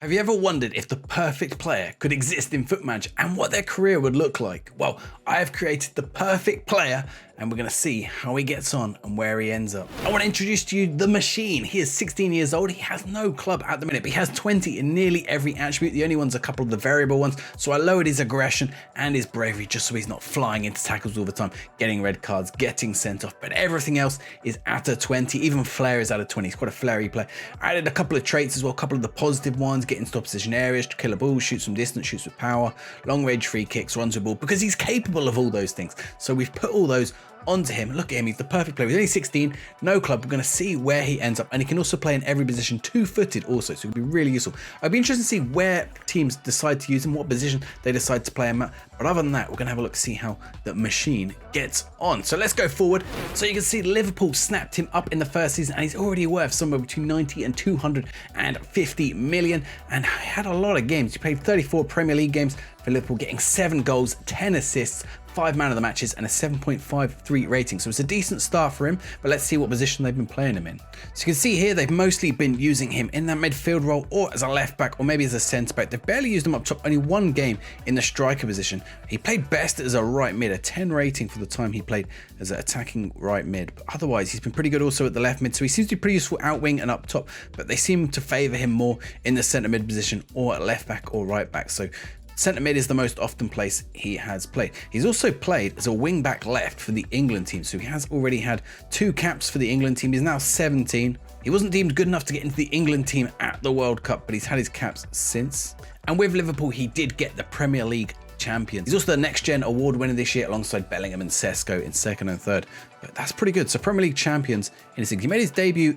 Have you ever wondered if the perfect player could exist in FootMatch and what their career would look like? Well, I have created the perfect player and we're going to see how he gets on and where he ends up. I want to introduce to you the Machine. He is 16 years old. He has no club at the minute, but he has 20 in nearly every attribute. The only one's a couple of the variable ones. So I lowered his aggression and his bravery just so he's not flying into tackles all the time, getting red cards, getting sent off. But everything else is at a 20. Even flair is at a 20. He's quite a flary player. I added a couple of traits as well, a couple of the positive ones, get into opposition areas, kill a ball, shoots from distance, shoots with power, long range free kicks, runs with ball, because he's capable of all those things. So we've put all those onto him. Look at him, he's the perfect player. He's only 16, no club. We're going to see where he ends up, and he can also play in every position, two-footed also, so it'll be really useful. I'd be interested to see where teams decide to use him, what position they decide to play him at. But other than that, we're going to have a look, see how the Machine gets on. So let's go forward. So you can see Liverpool snapped him up in the first season, and he's already worth somewhere between 90 and 250 million, and he had a lot of games. He played 34 Premier League games for Liverpool, getting 7 goals, 10 assists, 5 man of the matches, and a 7.53 rating. So it's a decent start for him, but let's see what position they've been playing him in. So you can see here, they've mostly been using him in that midfield role, or as a left back, or maybe as a centre back. They've barely used him up top, only one game in the striker position. He played best as a right mid, a 10 rating for the time he played as an attacking right mid. But otherwise, he's been pretty good also at the left mid, so he seems to be pretty useful out wing and up top, but they seem to favour him more in the centre mid position, or at left back or right back. So centre mid is the most often place he has played. He's also played as a wing back left for the England team, so he has already had 2 caps for the England team. He's now 17. He wasn't deemed good enough to get into the England team at the World Cup, but he's had his caps since. And with Liverpool, he did get the Premier League champions. He's also the Next Gen award winner this year alongside Bellingham and Sesko in 2nd and 3rd. But that's pretty good. So Premier League champions in his league. He made his debut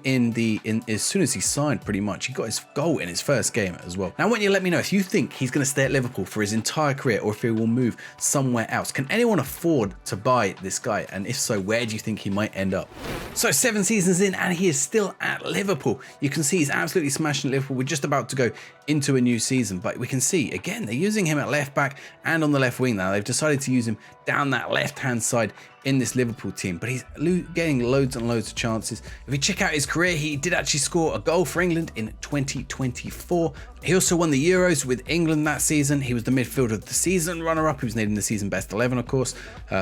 as soon as he signed, pretty much. He got his goal in his first game as well. Now I want you to let me know if you think he's going to stay at Liverpool for his entire career or if he will move somewhere else. Can anyone afford to buy this guy? And if so, where do you think he might end up? So 7 seasons in and he is still at Liverpool. You can see he's absolutely smashing Liverpool. We're just about to go into a new season, but we can see again they're using him at left back and on the left wing now. They've decided to use him down that left hand side in this Liverpool team, but he's getting loads and loads of chances. If you check out his career, he did actually score a goal for England in 2024. He also won the Euros with England that season. He was the midfielder of the season, runner-up. He was named in the season best 11, of course.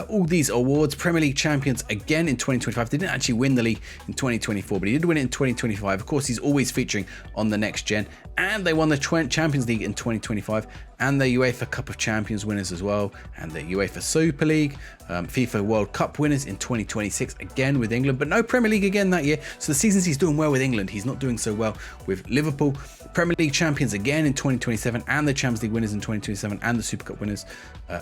All these awards, Premier League champions again in 2025. They didn't actually win the league in 2024, but he did win it in 2025. Of course, he's always featuring on the Next Gen, and they won the Champions League in 2025 and the UEFA Cup of Champions winners as well, and the UEFA Super League, FIFA World Cup winners in 2026 again with England, but no Premier League again that year. So the seasons he's doing well with England, he's not doing so well with Liverpool. Premier League champions again in 2027 and the Champions League winners in 2027 and the Super Cup winners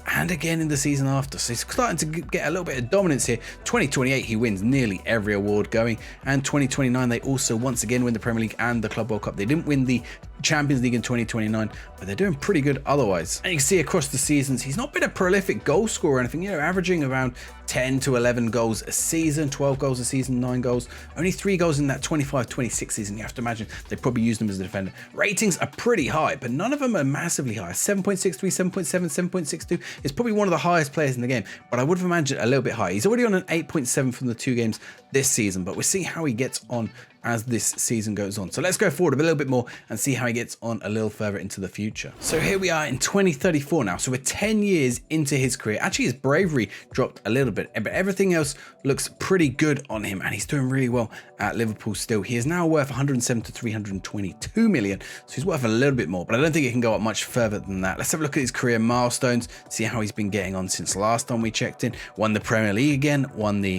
and again in the season after. So he's starting to get a little bit of dominance here. 2028 he wins nearly every award going, and 2029 they also once again win the Premier League and the Club World Cup. They didn't win the Champions League in 2029, but they're doing pretty good otherwise. And you can see across the seasons he's not been a prolific goal scorer or anything, you know, averaging around 10 to 11 goals a season, 12 goals a season, 9 goals, only 3 goals in that 25-26 season. You have to imagine they probably used him as a defender. Ratings are pretty high, but none of them are massively high. 7.63, 7.7, 7.62 is probably one of the highest players in the game, but I would have imagined a little bit higher. He's already on an 8.7 from the 2 games this season, but we'll see how he gets on as this season goes on. So let's go forward a little bit more and see how he gets on a little further into the future. So here we are in 2034 now. So we're 10 years into his career. Actually, his bravery dropped a little bit, but everything else looks pretty good on him, and he's doing really well at Liverpool still. He is now worth 107 to 322 million. So he's worth a little bit more, but I don't think it can go up much further than that. Let's have a look at his career milestones, see how he's been getting on since last time we checked in. Won the Premier League again,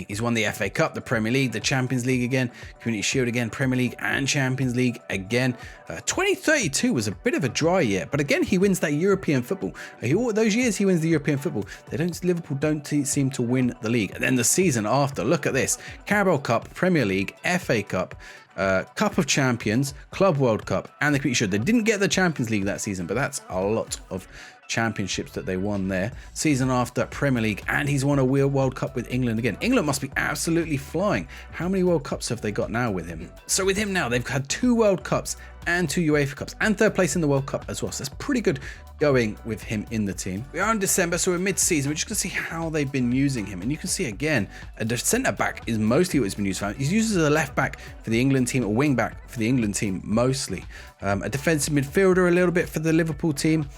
he's won the FA Cup, the Premier League, the Champions League again, Community Shield again, Premier League and Champions League again. 2032 was a bit of a dry year, but again he wins that European football. Those years he wins the European football, Liverpool don't seem to win the league. And then the season after, look at this: Carabao Cup, Premier League, FA Cup, Cup of Champions, Club World Cup, and the Community Shield. They didn't get the Champions League that season, but that's a lot of championships that they won there. Season after, Premier League, and he's won a World Cup with England again. England must be absolutely flying. How many World Cups have they got now with him? So with him now, they've had 2 World Cups and 2 UEFA Cups and 3rd place in the World Cup as well. So that's pretty good going with him in the team. We are in December, so we're mid-season. We're just going to see how they've been using him. And you can see again, a centre-back is mostly what he's been used for. He's used as a left-back for the England team, a wing-back for the England team mostly. A defensive midfielder a little bit for the Liverpool team.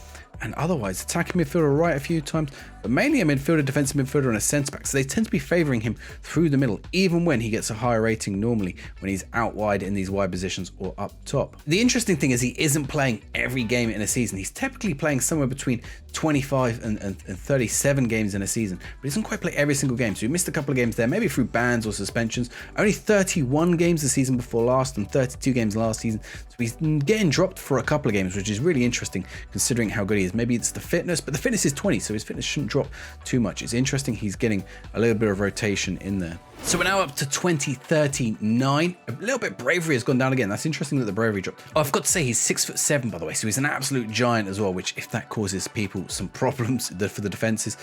And otherwise, attacking midfielder right a few times, but mainly a midfielder, defensive midfielder, and a centre-back. So they tend to be favouring him through the middle, even when he gets a higher rating normally, when he's out wide in these wide positions or up top. The interesting thing is he isn't playing every game in a season. He's typically playing somewhere between 25 and 37 games in a season, but he doesn't quite play every single game. So he missed a couple of games there, maybe through bans or suspensions. Only 31 games the season before last and 32 games last season. So he's getting dropped for a couple of games, which is really interesting considering how good he is. Maybe it's the fitness, but the fitness is 20, so his fitness shouldn't drop too much. It's interesting he's getting a little bit of rotation in there. So we're now up to 2039. A little bit bravery has gone down again. That's interesting that the bravery dropped. Oh, I've got to say he's 6'7", by the way, so he's an absolute giant as well, which if that causes people some problems for the defenses.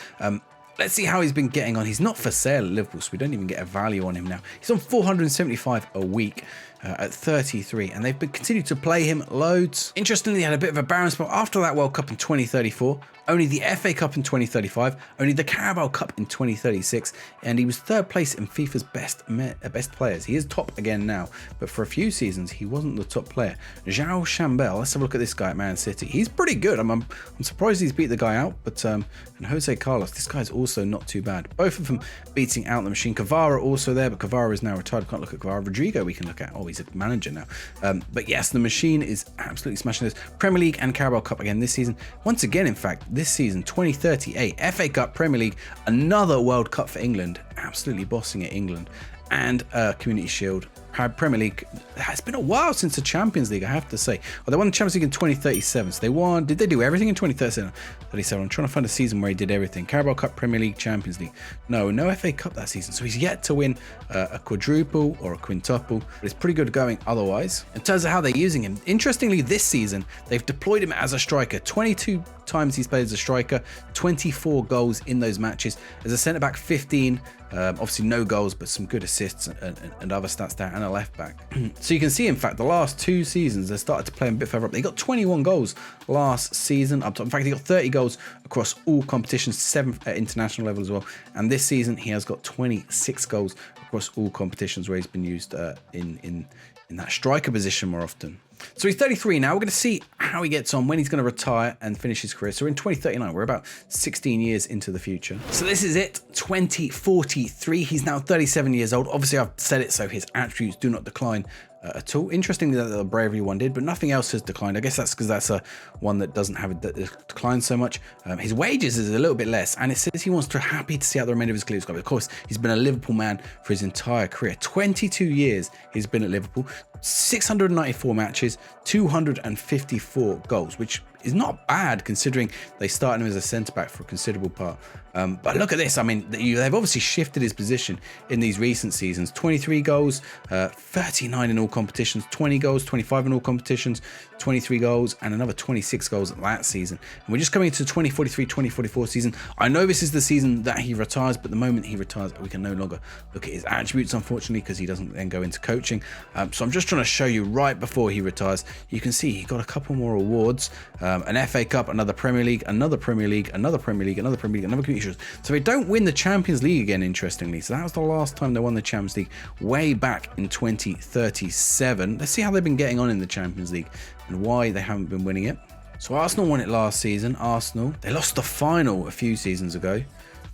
Let's see how he's been getting on. He's not for sale at Liverpool, so we don't even get a value on him now. He's on 475 a week at 33, and they've continued to play him loads. Interestingly, he had a bit of a barren spell after that World Cup in 2034. Only the FA Cup in 2035, only the Carabao Cup in 2036, and he was 3rd place in FIFA's best players. He is top again now, but for a few seasons he wasn't the top player. João Chambel, let's have a look at this guy at Man City. He's pretty good. I'm surprised he's beat the guy out, but and Jose Carlos, this guy's also not too bad. Both of them beating out the machine. Kvara also there, but Kvara is now retired. Can't look at Kvara. Rodrigo we can look at. Oh, he's a manager now. But yes, the machine is absolutely smashing this. Premier League and Carabao Cup again this season. Once again, in fact, this season 2038 FA Cup, Premier League, another World Cup for England, absolutely bossing it England, and Community Shield. Premier League. It's been a while since the Champions League, I have to say. Well, they won the Champions League in 2037, so they won. Did they do everything in 2037? I'm trying to find a season where he did everything. Carabao Cup, Premier League, Champions League. No FA Cup that season, so he's yet to win a quadruple or a quintuple, but it's pretty good going otherwise. In terms of how they're using him, interestingly, this season they've deployed him as a striker. 22 times he's played as a striker, 24 goals in those matches. As a centre back, 15. Obviously no goals, but some good assists and other stats there, and a left back. So you can see, in fact, the last 2 seasons they started to play him a bit further up. They got 21 goals last season up top. In fact, he got 30 goals across all competitions, 7 at international level as well. And this season he has got 26 goals across all competitions where he's been used in that striker position more often. So he's 33 now. We're going to see how he gets on, when he's going to retire and finish his career. So we're in 2039. We're about 16 years into the future. So this is it, 2043. He's now 37 years old. Obviously, I've said it, so his attributes do not decline at all. Interestingly, that the bravery one did, but nothing else has declined. I guess that's because that's a one that doesn't have a decline so much. His wages is a little bit less, and it says he wants to happy to see out the remainder of his career. Of course, he's been a Liverpool man for his entire career. 22 years he's been at Liverpool, 694 matches, 254 goals, which is not bad considering they started him as a centre-back for a considerable part. But look at this. I mean, they've obviously shifted his position in these recent seasons. 23 goals, 39 in all competitions, 20 goals, 25 in all competitions, 23 goals, and another 26 goals that season. And we're just coming into the 2043-2044 season. I know this is the season that he retires, but the moment he retires, we can no longer look at his attributes, unfortunately, because he doesn't then go into coaching. So I'm just trying to show you right before he retires. You can see he got a couple more awards, an FA Cup, another Premier League, another Premier League, another Premier League, another Premier League, another Community Shield. So they don't win the Champions League again, interestingly. So that was the last time they won the Champions League, way back in 2037. Let's see how they've been getting on in the Champions League and why they haven't been winning it. So Arsenal won it last season. Arsenal, they lost the final a few seasons ago.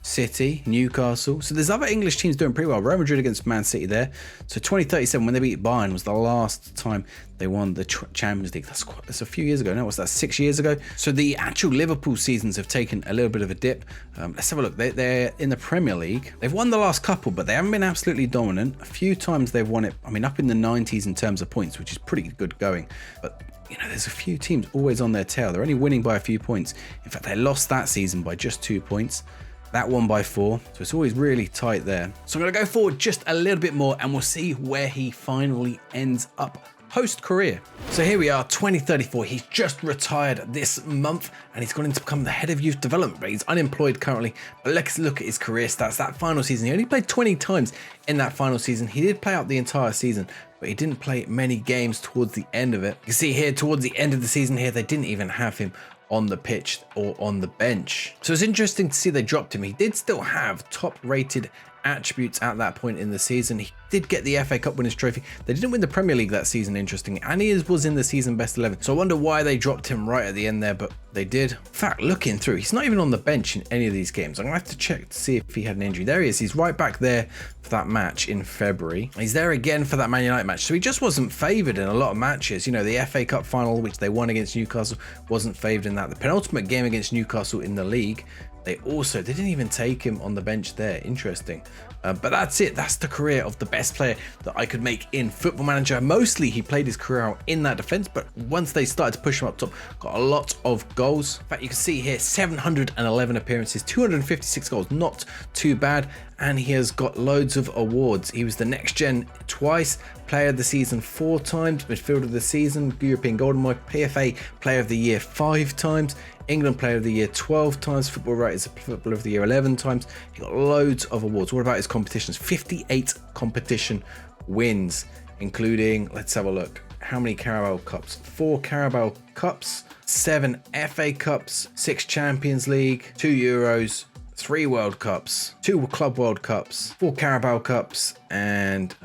City, Newcastle. So there's other English teams doing pretty well. Real Madrid against Man City there. So 2037, when they beat Bayern, was the last time they won the Champions League. That's a few years ago. No, what's that, 6 years ago? So the actual Liverpool seasons have taken a little bit of a dip. Let's have a look. They're in the Premier League. They've won the last couple, but they haven't been absolutely dominant. A few times they've won it, I mean, up in the 90s in terms of points, which is pretty good going. But you know, there's a few teams always on their tail. They're only winning by a few points. In fact, they lost that season by just 2 points. That one by 4, so it's always really tight there. So I'm going to go forward just a little bit more and we'll see where he finally ends up post-career. So here we are, 2034. He's just retired this month and he's gone in to become the head of youth development, but he's unemployed currently. But let's look at his career stats. That final season, he only played 20 times in that final season. He did play out the entire season, but he didn't play many games towards the end of it. You can see here towards the end of the season here, they didn't even have him on the pitch or on the bench. So it's interesting to see they dropped him. He did still have top rated attributes at that point in the season. He did get the FA Cup winners trophy. They didn't win the Premier League that season, interestingly, and he was in the season best 11. So I wonder why they dropped him right at the end there, but they did. In fact, looking through, he's not even on the bench in any of these games. I'm gonna have to check to see if he had an injury. There he is. He's right back there for that match in February. He's there again for that Man United match. So he just wasn't favoured in a lot of matches. You know, the FA Cup final, which they won against Newcastle, wasn't favoured in that. The penultimate game against Newcastle in the league, they didn't even take him on the bench there. Interesting. But that's it. That's the career of the best player that I could make in Football Manager. Mostly he played his career out in that defense, but once they started to push him up top, got a lot of goals. In fact, you can see here 711 appearances, 256 goals, not too bad. And he has got loads of awards. He was the next gen twice, player of the season 4 times, midfielder of the season, European Golden Boy, PFA player of the year 5 times, England player of the year 12 times, Football Writers footballer of the year 11 times. He got loads of awards. What about his competitions? 58 competition wins, including, let's have a look, how many Carabao Cups? 4 Carabao Cups, 7 FA Cups, 6 Champions League, 2 Euros, 3 World Cups, 2 Club World Cups, 4 Carabao Cups, and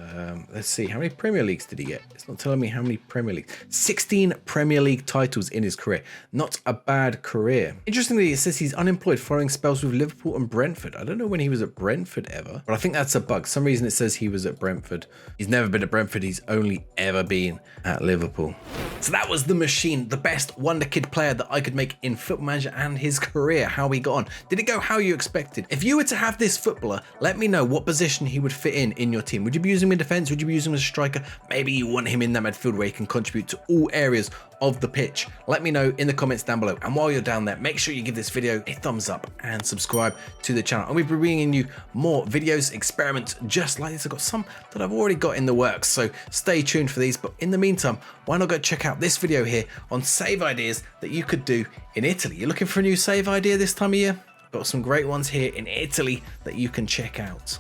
let's see, how many Premier Leagues did he get? It's not telling me how many Premier Leagues. 16 Premier League titles in his career. Not a bad career. Interestingly, it says he's unemployed following spells with Liverpool and Brentford. I don't know when he was at Brentford ever, but I think that's a bug. For some reason it says he was at Brentford. He's never been at Brentford. He's only ever been at Liverpool. So that was the machine, the best wonder kid player that I could make in Football Manager, and his career, how he got on. Did it go how you expected? If you were to have this footballer, let me know what position he would fit in your team. Would you be using him in defense? Would you be using him as a striker? Maybe you want him in that midfield where he can contribute to all areas of the pitch. Let me know in the comments down below. And while you're down there, make sure you give this video a thumbs up and subscribe to the channel. And we'll be bringing you more videos, experiments just like this. I've got some that I've already got in the works, so stay tuned for these. But in the meantime, why not go check out this video here on save ideas that you could do in Italy? You're looking for a new save idea this time of year? Got some great ones here in Italy that you can check out.